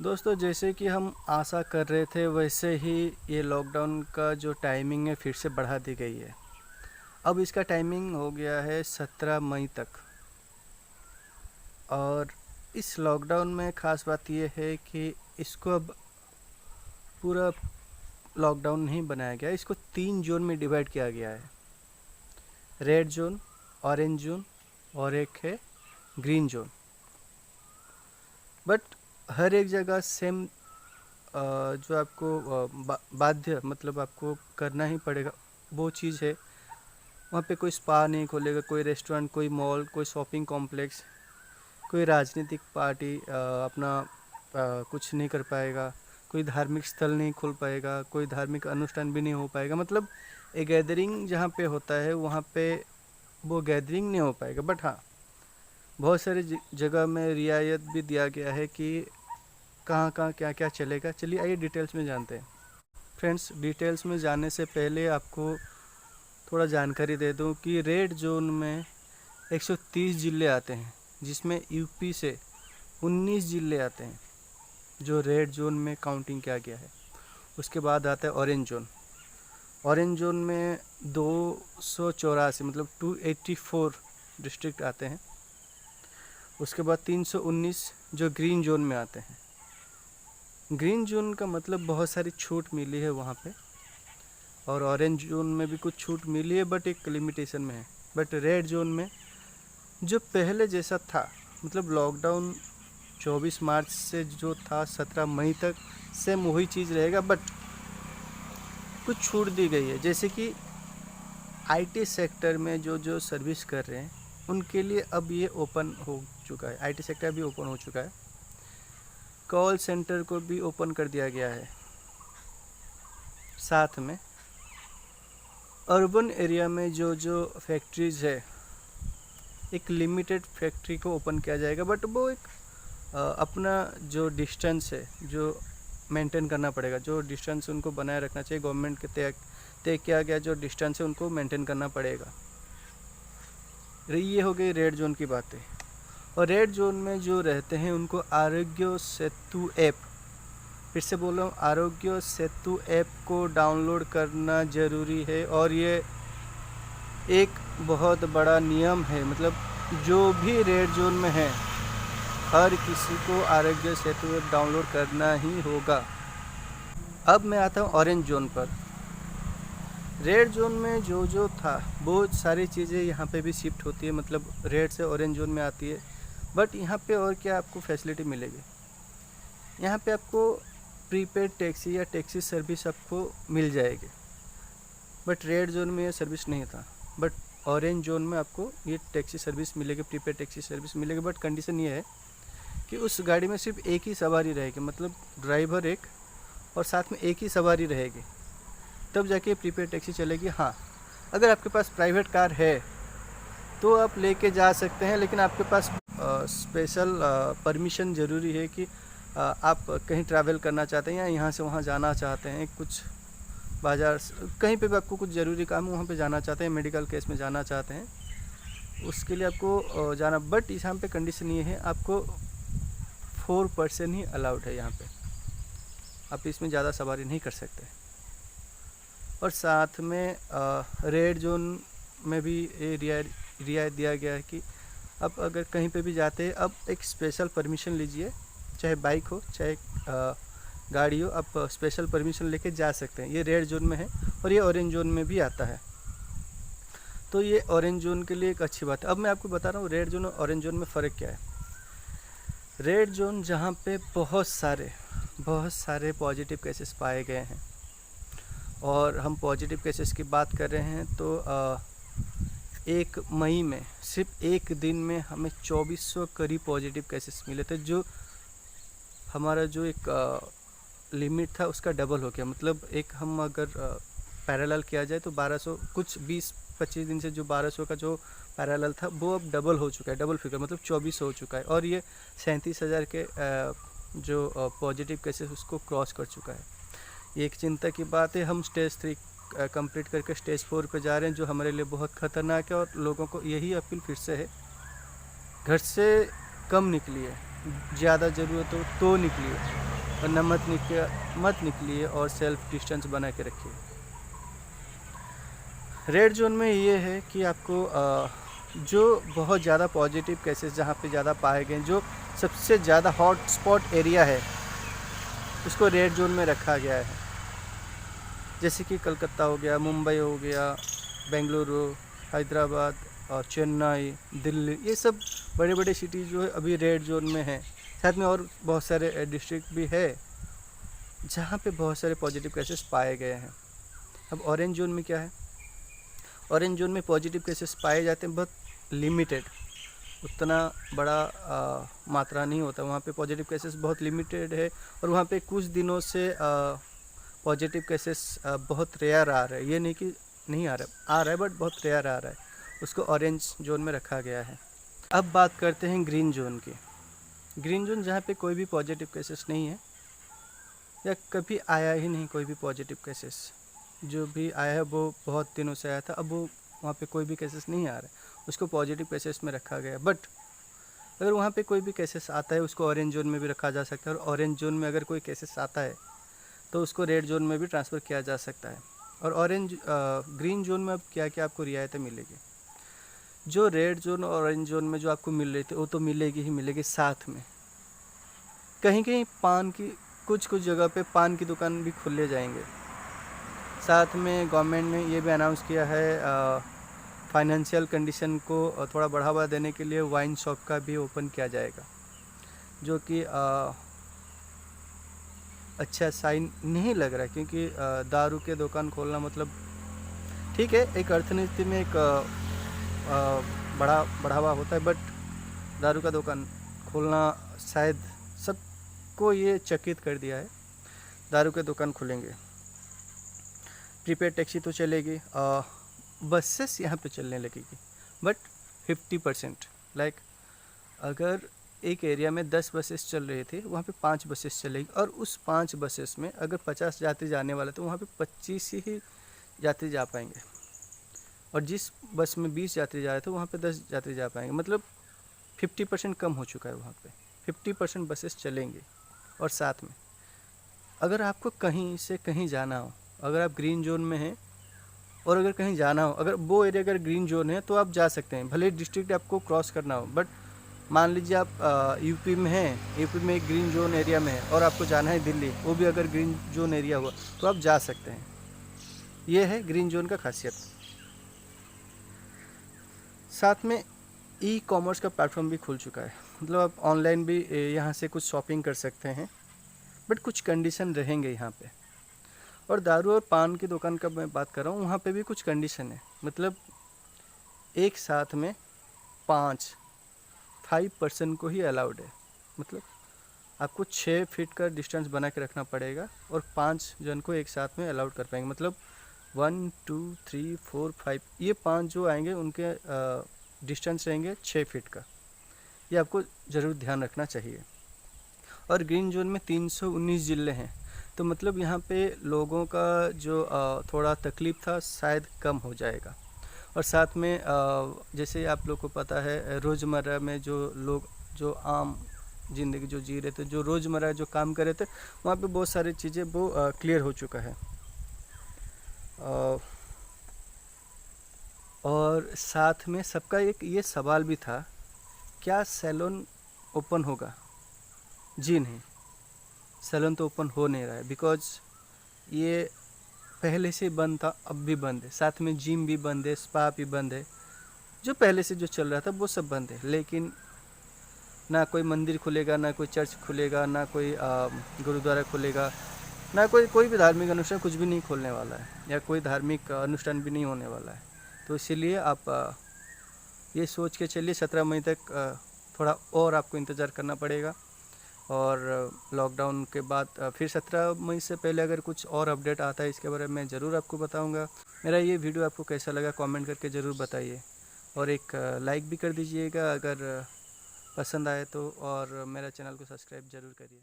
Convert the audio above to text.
दोस्तों, जैसे कि हम आशा कर रहे थे वैसे ही ये लॉकडाउन का जो टाइमिंग है फिर से बढ़ा दी गई है। अब इसका टाइमिंग हो गया है 17 मई तक। और इस लॉकडाउन में ख़ास बात ये है कि इसको अब पूरा लॉकडाउन नहीं बनाया गया, इसको 3 जोन में डिवाइड किया गया है। रेड जोन, ऑरेंज जोन और एक है ग्रीन जोन। बट हर एक जगह सेम जो आपको बाध्य मतलब आपको करना ही पड़ेगा वो चीज़ है। वहाँ पे कोई स्पा नहीं खोलेगा, कोई रेस्टोरेंट, कोई मॉल, कोई शॉपिंग कॉम्प्लेक्स, कोई राजनीतिक पार्टी अपना कुछ नहीं कर पाएगा, कोई धार्मिक स्थल नहीं खोल पाएगा, कोई धार्मिक अनुष्ठान भी नहीं हो पाएगा। मतलब एक गैदरिंग जहाँ पे होता है वहाँ पे वो गैदरिंग नहीं हो पाएगा। बट हाँ, बहुत सारी जगह में रियायत भी दिया गया है कि कहाँ कहाँ क्या क्या चलेगा। चलिए आइए डिटेल्स में जानते हैं। फ्रेंड्स, डिटेल्स में जाने से पहले आपको थोड़ा जानकारी दे दूं कि रेड जोन में 130 ज़िले आते हैं, जिसमें यूपी से 19 ज़िले आते हैं जो रेड जोन में काउंटिंग किया गया है। उसके बाद आता है ऑरेंज जोन। ऑरेंज जोन में 284 मतलब 284 डिस्ट्रिक्ट आते हैं। उसके बाद 319 जो ग्रीन जोन में आते हैं। ग्रीन जोन का मतलब बहुत सारी छूट मिली है वहाँ पे, और ऑरेंज जोन में भी कुछ छूट मिली है बट एक लिमिटेशन में है। बट रेड जोन में जो पहले जैसा था, मतलब लॉकडाउन 24 मार्च से जो था 17 मई तक, सेम वही चीज़ रहेगा। बट कुछ छूट दी गई है, जैसे कि आईटी सेक्टर में जो जो सर्विस कर रहे हैं उनके लिए अब ये ओपन हो चुका है। आईटी सेक्टर भी ओपन हो चुका है। कॉल सेंटर को भी ओपन कर दिया गया है। साथ में अर्बन एरिया में जो जो फैक्ट्रीज़ है, एक लिमिटेड फैक्ट्री को ओपन किया जाएगा। बट वो एक अपना जो डिस्टेंस है जो मेंटेन करना पड़ेगा, जो डिस्टेंस उनको बनाए रखना चाहिए। गवर्नमेंट के तय किया गया जो डिस्टेंस है उनको मेंटेन करना पड़ेगा। ये हो गई रेड जोन की बातें। और रेड जोन में जो रहते हैं उनको आरोग्य सेतु ऐप, फिर से बोल रहा हूँ, आरोग्य सेतु ऐप को डाउनलोड करना ज़रूरी है। और ये एक बहुत बड़ा नियम है, मतलब जो भी रेड जोन में है हर किसी को आरोग्य सेतु ऐप डाउनलोड करना ही होगा। अब मैं आता हूँ ऑरेंज जोन पर। रेड जोन में जो जो था बहुत सारी चीज़ें यहाँ पे भी शिफ्ट होती है, मतलब रेड से ऑरेंज जोन में आती है। बट यहाँ पे और क्या आपको फैसिलिटी मिलेगी, यहाँ पे आपको प्रीपेड टैक्सी या टैक्सी सर्विस आपको मिल जाएगी। बट रेड जोन में ये सर्विस नहीं था। बट ऑरेंज जोन में आपको ये टैक्सी सर्विस मिलेगी, प्रीपेड टैक्सी सर्विस मिलेगी। बट कंडीशन ये है कि उस गाड़ी में सिर्फ एक ही सवारी रहेगी, मतलब ड्राइवर एक और साथ में एक ही सवारी रहेगी, तब जाके प्रीपेड टैक्सी चलेगी। हाँ, अगर आपके पास प्राइवेट कार है तो आप लेके जा सकते हैं, लेकिन आपके पास स्पेशल परमिशन ज़रूरी है कि आप कहीं ट्रैवल करना चाहते हैं या यहाँ से वहाँ जाना चाहते हैं, कुछ बाज़ार कहीं पे भी आपको कुछ ज़रूरी काम है वहाँ पे जाना चाहते हैं, मेडिकल केस में जाना चाहते हैं, उसके लिए आपको जाना। बट यहाँ पे कंडीशन ये है, आपको 4 पर्सन ही अलाउड है यहाँ पे, आप इसमें ज़्यादा सवारी नहीं कर सकते। और साथ में रेड जोन में भी ये रियायत दिया गया है कि अब अगर कहीं पे भी जाते हैं, अब एक स्पेशल परमिशन लीजिए, चाहे बाइक हो चाहे गाड़ी हो, आप स्पेशल परमिशन लेके जा सकते हैं। ये रेड जोन में है और ये ऑरेंज जोन में भी आता है। तो ये ऑरेंज जोन के लिए एक अच्छी बात है। अब मैं आपको बता रहा हूँ रेड जोन और ऑरेंज जोन में फ़र्क क्या है। रेड जोन जहाँ पे बहुत सारे पॉजिटिव केसेस पाए गए हैं, और हम पॉजिटिव केसेस की बात कर रहे हैं तो 1 मई में सिर्फ एक दिन में हमें 2400 करीब पॉजिटिव केसेस मिले थे, जो हमारा जो एक लिमिट था उसका डबल हो गया। मतलब एक हम अगर पैरेलल किया जाए तो 1200, कुछ 20-25 दिन से जो 1200 का जो पैरेलल था वो अब डबल हो चुका है, डबल फिगर मतलब 2400 हो चुका है। और ये 37,000 के जो पॉजिटिव केसेस उसको क्रॉस कर चुका है। ये एक चिंता की बात है। हम स्टेज 3 कंप्लीट करके स्टेज 4 पे जा रहे हैं, जो हमारे लिए बहुत ख़तरनाक है। और लोगों को यही अपील फिर से है, घर से कम निकलिए, ज़्यादा ज़रूरत हो तो निकलिए। वरना मत निकलिए और सेल्फ डिस्टेंस बना के रखिए। रेड जोन में ये है कि आपको जो बहुत ज़्यादा पॉजिटिव केसेस जहाँ पे ज़्यादा पाए गए, जो सबसे ज़्यादा हॉट स्पॉट एरिया है, उसको रेड जोन में रखा गया है। जैसे कि कलकत्ता हो गया, मुंबई हो गया, बेंगलुरु, हैदराबाद और चेन्नई, दिल्ली, ये सब बड़े बड़े सिटी जो है अभी रेड जोन में हैं। साथ में और बहुत सारे डिस्ट्रिक्ट भी है जहाँ पे बहुत सारे पॉजिटिव केसेस पाए गए हैं। अब ऑरेंज जोन में क्या है? ऑरेंज जोन में पॉजिटिव केसेस पाए जाते हैं, बहुत लिमिटेड, उतना बड़ा मात्रा नहीं होता। वहाँ पे पॉजिटिव केसेस बहुत लिमिटेड है और वहाँ पे कुछ दिनों से पॉजिटिव केसेस बहुत रेयर आ रहा है। ये नहीं कि नहीं आ रहा है बट बहुत रेयर आ रहा है। उसको ऑरेंज जोन में रखा गया है। अब बात करते हैं ग्रीन जोन की। ग्रीन जोन जहाँ पे कोई भी पॉजिटिव केसेस नहीं है या कभी आया ही नहीं कोई भी पॉजिटिव केसेस। जो भी आया है वो बहुत दिनों से आया था, अब वो वहाँ पे कोई भी केसेस नहीं आ रहा है, उसको पॉजिटिव केसेस में रखा गया। बट अगर वहाँ पे कोई भी केसेस आता है उसको ऑरेंज जोन में भी रखा जा सकता है, और ऑरेंज जोन में अगर कोई केसेस आता है तो उसको रेड जोन में भी ट्रांसफ़र किया जा सकता है। और ग्रीन जोन में अब क्या क्या आपको रियायतें मिलेगी। जो रेड जोन और ऑरेंज जोन में जो आपको मिल रही थी वो तो मिलेगी ही मिलेगी। साथ में कहीं कहीं कुछ जगह पे पान की दुकान भी खुले जाएंगे। साथ में गवर्नमेंट ने ये भी अनाउंस किया है फाइनेंशियल कंडीशन को थोड़ा बढ़ावा देने के लिए वाइन शॉप का भी ओपन किया जाएगा, जो कि अच्छा साइन नहीं लग रहा है। क्योंकि दारू के दुकान खोलना मतलब ठीक है, एक अर्थनीति में एक बढ़ावा होता है, बट दारू का दुकान खोलना शायद सबको ये चकित कर दिया है। दारू के दुकान खुलेंगे, प्रीपेड टैक्सी तो चलेगी, बसेस यहाँ पे चलने लगेगी बट 50%। लाइक अगर एक एरिया में 10 बसेस चल रही थी, वहाँ पे 5 बसेस चलेगी, और उस 5 बसेस में अगर 50 यात्री जाने वाले तो वहाँ पे 25 ही यात्री जा पाएंगे, और जिस बस में 20 यात्री जा रहे थे वहाँ पे 10 यात्री जा पाएंगे। मतलब 50% कम हो चुका है। वहाँ पे 50% बसेस चलेंगी। और साथ में अगर आपको कहीं से कहीं जाना हो, अगर आप ग्रीन जोन में हैं और अगर कहीं जाना हो, अगर वो एरिया अगर ग्रीन जोन है तो आप जा सकते हैं, भले डिस्ट्रिक्ट आपको क्रॉस करना हो। बट मान लीजिए आप यूपी में हैं, यूपी में एक ग्रीन जोन एरिया में है और आपको जाना है दिल्ली, वो भी अगर ग्रीन जोन एरिया हुआ तो आप जा सकते हैं। ये है ग्रीन जोन का खासियत। साथ में ई कॉमर्स का प्लेटफॉर्म भी खुल चुका है, मतलब आप ऑनलाइन भी यहाँ से कुछ शॉपिंग कर सकते हैं, बट कुछ कंडीशन रहेंगे यहाँ पे। और दारू और पान की दुकान का मैं बात कर रहा हूँ, वहाँ पे भी कुछ कंडीशन है। मतलब एक साथ में 5% को ही अलाउड है। मतलब आपको 6 फीट का डिस्टेंस बना के रखना पड़ेगा और 5 जन को एक साथ में अलाउड कर पाएंगे। मतलब 1 2 3 4 5 ये 5 जो आएंगे उनके डिस्टेंस रहेंगे 6 फीट का। ये आपको ज़रूर ध्यान रखना चाहिए। और ग्रीन जोन में 319 ज़िले हैं, तो मतलब यहाँ पे लोगों का जो थोड़ा तकलीफ़ था शायद कम हो जाएगा। और साथ में जैसे आप लोग को पता है रोज़मर्रा में जो लोग जो आम ज़िंदगी जो जी रहे थे, जो रोज़मर्रा जो काम कर रहे थे, वहाँ पे बहुत सारी चीज़ें वो क्लियर हो चुका है। और साथ में सबका एक ये सवाल भी था, क्या सैलून ओपन होगा? जी नहीं, सैलून तो ओपन हो नहीं रहा है, बिकॉज़ ये पहले से बंद था, अब भी बंद है। साथ में जिम भी बंद है, स्पा भी बंद है। जो पहले से जो चल रहा था वो सब बंद है। लेकिन ना कोई मंदिर खुलेगा, ना कोई चर्च खुलेगा, ना कोई गुरुद्वारा खुलेगा, ना कोई भी धार्मिक अनुष्ठान, कुछ भी नहीं खोलने वाला है, या कोई धार्मिक अनुष्ठान भी नहीं होने वाला है। तो इसीलिए आप ये सोच के चलिए 17 मई तक थोड़ा और आपको इंतज़ार करना पड़ेगा। और लॉकडाउन के बाद फिर 17 मई से पहले अगर कुछ और अपडेट आता है इसके बारे में मैं ज़रूर आपको बताऊंगा। मेरा ये वीडियो आपको कैसा लगा कमेंट करके ज़रूर बताइए, और एक लाइक भी कर दीजिएगा अगर पसंद आए तो, और मेरा चैनल को सब्सक्राइब ज़रूर करिए।